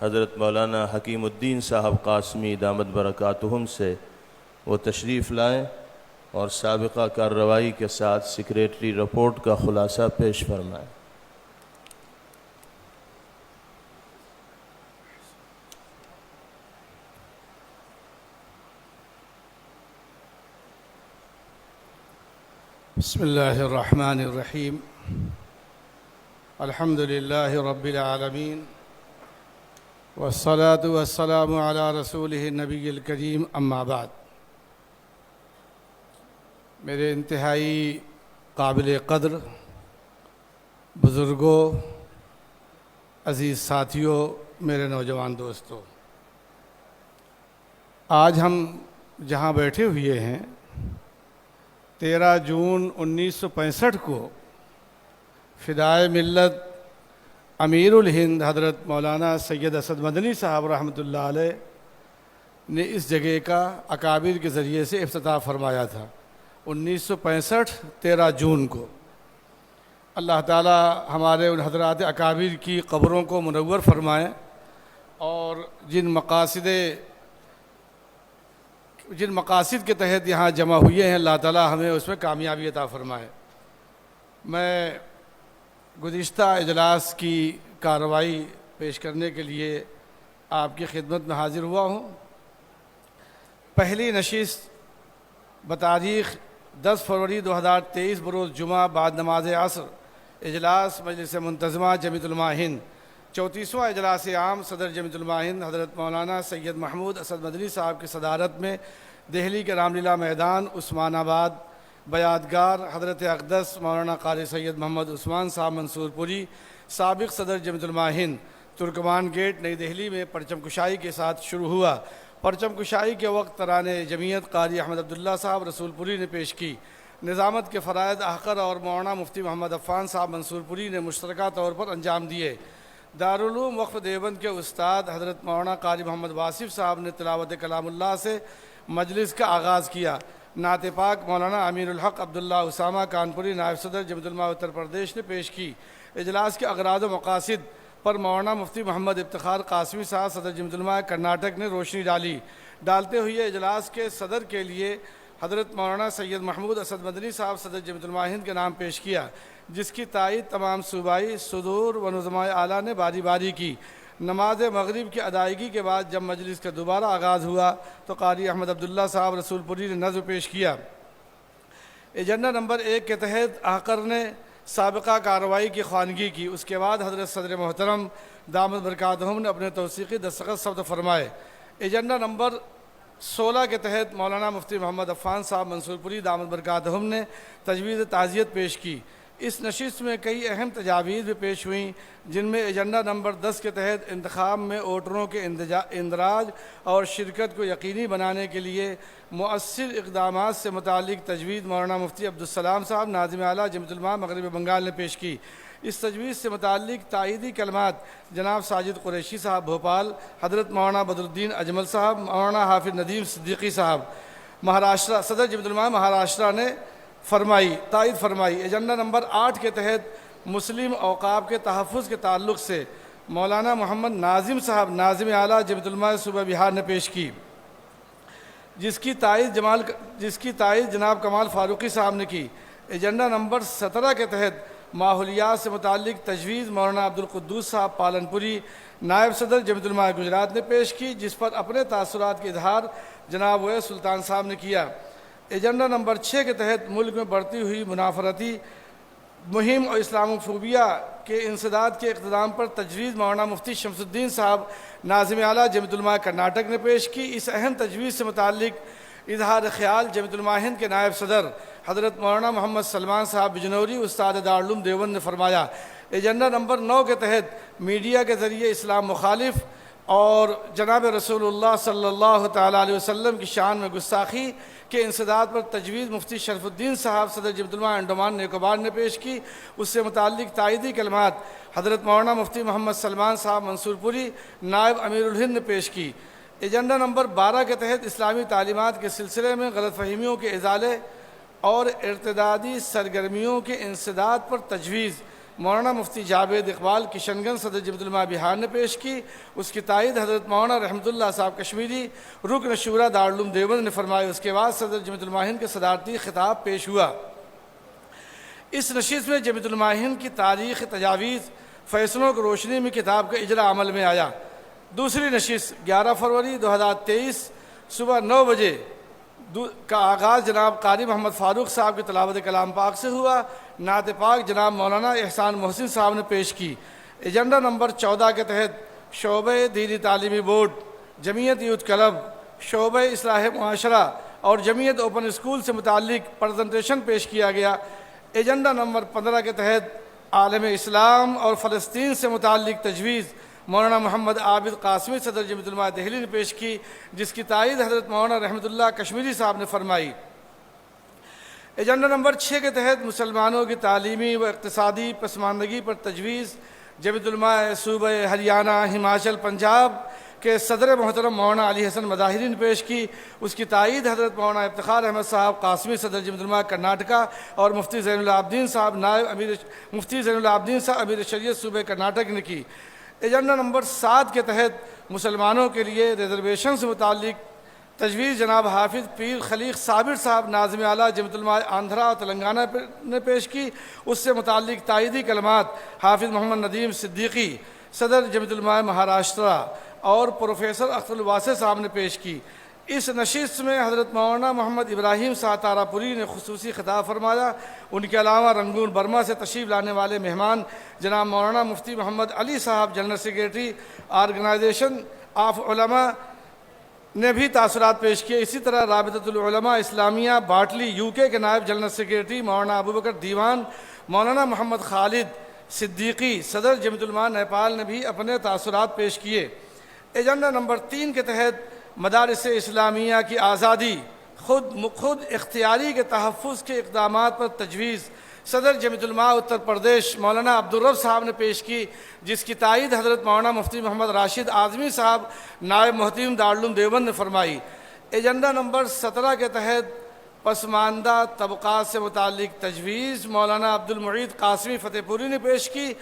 حضرت مولانا حکیم الدین صاحب قاسمی دامت برکاتہم سے وہ تشریف لائیں اور سابقہ کارروائی کے ساتھ سیکریٹری رپورٹ کا خلاصہ پیش فرمائیں۔ بسم اللہ الرحمن الرحیم الحمد للہ رب العالمین والصلاة والسلام علی رسولہ النبی الکریم اما بعد۔ میرے انتہائی قابل قدر بزرگوں، عزیز ساتھیوں، میرے نوجوان دوستوں، آج ہم جہاں بیٹھے ہوئے ہیں 13 جون 1965 کو فدائے ملت امیر الہند حضرت مولانا سید اسد مدنی صاحب رحمۃ اللہ علیہ نے اس جگہ کا اکابر کے ذریعے سے افتتاح فرمایا تھا 1965 13 جون کو۔ اللہ تعالی ہمارے ان حضرات اکابر کی قبروں کو منور فرمائیں اور جن مقاصد کے تحت یہاں جمع ہوئے ہیں اللہ تعالی ہمیں اس میں کامیابی عطا فرمائے۔ میں گزشتہ اجلاس کی کارروائی پیش کرنے کے لیے آپ کی خدمت میں حاضر ہوا ہوں۔ پہلی نشست بتاریخ 10 فروری 2023 بروز جمعہ بعد نماز عصر اجلاس مجلس منتظمہ جمعیت علماء ہند 34واں اجلاس عام صدر جمعیت علماء ہند حضرت مولانا سید محمود اسد مدنی صاحب کی صدارت میں دہلی کے رام لیلا میدان عثمان آباد بیادگار حضرت اقدس مولانا قاری سید محمد عثمان صاحب منصور پوری سابق صدر جمعیت علماء ہند ترکمان گیٹ نئی دہلی میں پرچم کشائی کے ساتھ شروع ہوا۔ پرچم کشائی کے وقت ترانے جمعیت قاری احمد عبداللہ صاحب رسول پوری نے پیش کی۔ نظامت کے فرائض احقر اور مولانا مفتی محمد عفان صاحب منصور پوری نے مشترکہ طور پر انجام دیے۔ دارالعلوم وقف دیوبند کے استاد حضرت مولانا قاری محمد واصف صاحب نے تلاوت کلام اللہ سے مجلس کا آغاز کیا۔ نعت پاک مولانا امیر الحق عبداللہ اسامہ کانپوری نائب صدر جمعیت علماء اتر پردیش نے پیش کی۔ اجلاس کے اغراض و مقاصد پر مولانا مفتی محمد افتخار قاسمی صاحب صدر جمعیت علماء کرناٹک نے روشنی ڈالتے ہوئے اجلاس کے صدر کے لیے حضرت مولانا سید محمود اسد مدنی صاحب صدر جمعیت علماء ہند کے نام پیش کیا، جس کی تائید تمام صوبائی صدور و نظماء اعلیٰ نے باری باری کی۔ نماز مغرب کی ادائیگی کے بعد جب مجلس کا دوبارہ آغاز ہوا تو قاری احمد عبداللہ صاحب رسول پوری نے نظم پیش کیا۔ ایجنڈا نمبر 1 کے تحت احقر نے سابقہ کارروائی کی خوانگی کی۔ اس کے بعد حضرت صدر محترم دامت برکاتہم نے اپنے توثیقی دستخط ثبت فرمائے۔ ایجنڈا نمبر 16 کے تحت مولانا مفتی محمد عفان صاحب منصور پوری دامت برکاتہم نے تجویز تعزیت پیش کی۔ اس نشست میں کئی اہم تجاویز بھی پیش ہوئیں، جن میں ایجنڈا نمبر 10 کے تحت انتخاب میں ووٹروں کے اندراج اور شرکت کو یقینی بنانے کے لیے مؤثر اقدامات سے متعلق تجویز مولانا مفتی عبدالسلام صاحب ناظم اعلیٰ جمعیت علماء مغرب بنگال نے پیش کی۔ اس تجویز سے متعلق تائیدی کلمات جناب ساجد قریشی صاحب بھوپال، حضرت مولانا بدر الدین اجمل صاحب، مولانا حافظ ندیم صدیقی صاحب مہاراشٹر صدر جمعیت علماء مہاراشٹر نے تائید فرمائی۔ ایجنڈا نمبر 8 کے تحت مسلم اوقاف کے تحفظ کے تعلق سے مولانا محمد ناظم صاحب ناظم اعلیٰ جمعیت علماء صوبہ بہار نے پیش کی، جس کی تائید جناب کمال فاروقی صاحب نے کی۔ ایجنڈا نمبر 17 کے تحت ماحولیات سے متعلق تجویز مولانا عبدالقدوس صاحب پالنپوری نائب صدر جمعیت علماء گجرات نے پیش کی، جس پر اپنے تاثرات کا اظہار جناب ویس سلطان صاحب نے کیا۔ ایجنڈا نمبر 6 کے تحت ملک میں بڑھتی ہوئی منافرتی مہم اور اسلاموفوبیا کے انسداد کے اقتدام پر تجویز مولانا مفتی شمس الدین صاحب ناظم اعلیٰ جمعیت علماء کرناٹک نے پیش کی۔ اس اہم تجویز سے متعلق اظہار خیال جمعیت علماء ہند کے نائب صدر حضرت مولانا محمد سلمان صاحب بجنوری استاد دارالعلوم دیوبند نے فرمایا۔ ایجنڈا نمبر 9 کے تحت میڈیا کے ذریعے اسلام مخالف اور جناب رسول اللہ صلی اللہ تعالیٰ علیہ وسلم کی شان میں گستاخی کے انسداد پر تجویز مفتی شرف الدین صاحب صدر جمعیت علماء انڈمان نکوبار نے پیش کی۔ اس سے متعلق تائیدی کلمات حضرت مولانا مفتی محمد سلمان صاحب منصور پوری نائب امیر الہند نے پیش کی۔ ایجنڈا نمبر 12 کے تحت اسلامی تعلیمات کے سلسلے میں غلط فہمیوں کے ازالے اور ارتدادی سرگرمیوں کے انسداد پر تجویز مولانا مفتی جاوید اقبال کشن گنج صدر جمعیت علماء بہار نے پیش کی۔ اس کی تائید حضرت مولانا رحمت اللہ صاحب کشمیری رکن شورا دارالعلوم دیوبند نے فرمائی۔ اس کے بعد صدر جمعیت علماء ہند کے صدارتی خطاب پیش ہوا۔ اس نشست میں جمعیت علماء ہند کی تاریخ، تجاویز، فیصلوں کی روشنی میں کتاب کا اجرا عمل میں آیا۔ دوسری نشست 11 فروری 2023 صبح 9 بجے کا آغاز جناب قاری محمد فاروق صاحب کی تلاوت کلام پاک سے ہوا۔ نعت پاک جناب مولانا احسان محسن صاحب نے پیش کی۔ ایجنڈا نمبر 14 کے تحت شعبہ دینی تعلیمی بورڈ، جمعیت یوتھ کلب، شعبہ اصلاح معاشرہ اور جمعیت اوپن اسکول سے متعلق پریزنٹیشن پیش کیا گیا۔ ایجنڈا نمبر 15 کے تحت عالم اسلام اور فلسطین سے متعلق تجویز مولانا محمد عابد قاسمی صدر جمعیت علماء دہلی نے پیش کی، جس کی تائید حضرت مولانا رحمت اللہ کشمیری صاحب نے فرمائی۔ ایجنڈا نمبر 6 کے تحت مسلمانوں کی تعلیمی و اقتصادی پسماندگی پر تجویز جمعیت علماء صوبہ ہریانہ، ہماچل، پنجاب کے صدر محترم مولانا علی حسن مظاہری نے پیش کی۔ اس کی تائید حضرت مولانا افتخار احمد صاحب قاسمی صدر جمعیت علماء کرناٹکا اور مفتی زین العابدین صاحب امیر شریعت صوبہ کرناٹک نے کی۔ ایجنڈا نمبر 7 کے تحت مسلمانوں کے لیے ریزرویشن سے متعلق تجویز جناب حافظ پیر خلیق صابر صاحب ناظم اعلیٰ جمعیت علماء آندھرا اور تلنگانہ نے پیش کی۔ اس سے متعلق تائیدی کلمات حافظ محمد ندیم صدیقی صدر جمعیت علماء مہاراشٹرا اور پروفیسر اختر الواسع صاحب نے پیش کی۔ اس نشست میں حضرت مولانا محمد ابراہیم ساتارہ پوری نے خصوصی خطاب فرمایا۔ ان کے علاوہ رنگون برما سے تشریف لانے والے مہمان جناب مولانا مفتی محمد علی صاحب جنرل سیکریٹری آرگنائزیشن آف علماء نے بھی تاثرات پیش کیے۔ اسی طرح رابطۃ العلماء اسلامیہ باٹلی UK کے نائب جنرل سیکریٹری مولانا ابوبکر دیوان، مولانا محمد خالد صدیقی صدر جمعیت علماء نیپال نے بھی اپنے تاثرات پیش کیے۔ ایجنڈا نمبر 3 کے تحت مدارس اسلامیہ کی آزادی، خود اختیاری کے تحفظ کے اقدامات پر تجویز صدر جمعیت علماء اتر پردیش مولانا عبدالرب صاحب نے پیش کی، جس کی تائید حضرت مولانا مفتی محمد راشد اعظمی صاحب نائب محتیم دارالعلوم دیوبند نے فرمائی۔ ایجنڈا نمبر 17 کے تحت پسماندہ طبقات سے متعلق تجویز مولانا عبدالمعید قاسمی فتح پوری نے پیش کی،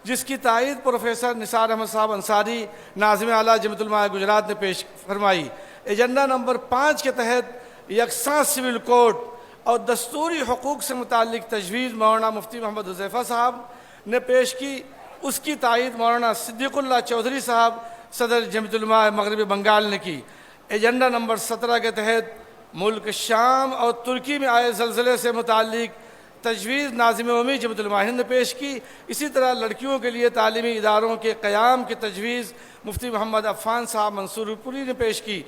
جس کی تائید پروفیسر نثار احمد صاحب انصاری ناظم اعلیٰ جمعیت علماء گجرات نے پیش فرمائی۔ ایجنڈا نمبر 5 کے تحت یکساں سول کوڈ اور دستوری حقوق سے متعلق تجویز مولانا مفتی محمد حذیفہ صاحب نے پیش کی۔ اس کی تائید مولانا صدیق اللہ چودھری صاحب صدر جمعیت علماء مغربی بنگال نے کی۔ ایجنڈا نمبر 17 کے تحت ملک شام اور ترکی میں آئے زلزلے سے متعلق تجویز ناظم عمومی جمعیت علماء ہند نے پیش کی۔ اسی طرح لڑکیوں کے لیے تعلیمی اداروں کے قیام کی تجویز مفتی محمد عفان صاحب منصور پوری نے پیش کی۔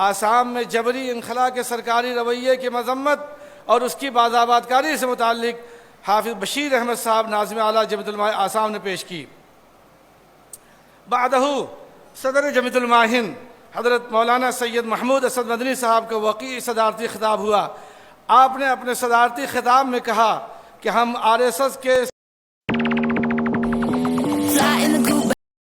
آسام میں جبری انخلاء کے سرکاری رویے کی مذمت اور اس کی بازآباد کاری سے متعلق حافظ بشیر احمد صاحب ناظم اعلیٰ جمعیت علماء آسام نے پیش کی۔ بعدہ صدر جمعیت علماء ہند حضرت مولانا سید محمود اسد مدنی صاحب کا وقیع صدارتی خطاب ہوا۔ آپ نے اپنے صدارتی خطاب میں کہا کہ ہم RSS کے